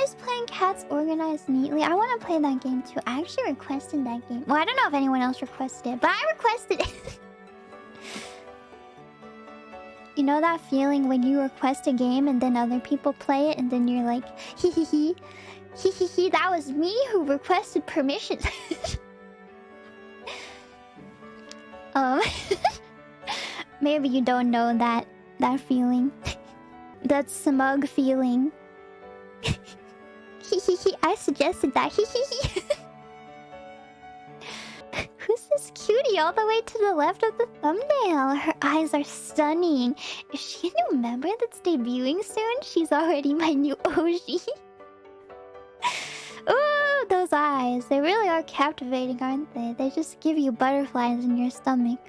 guys playing Cats Organized Neatly? I want to play that game too. I actually requested that game. Well, I don't know if anyone else requested it, but I requested it. You know that feeling when you request a game and then other people play it and then you're like, hee hee hee, hee hee hee, that was me who requested permission. Maybe you don't know that feeling. That smug feeling. I suggested that. Who's this cutie all the way to the left of the thumbnail? Her eyes are stunning. Is she a new member that's debuting soon? She's already my new OG. Ooh, those eyes. They really are captivating, aren't they? They just give you butterflies in your stomach.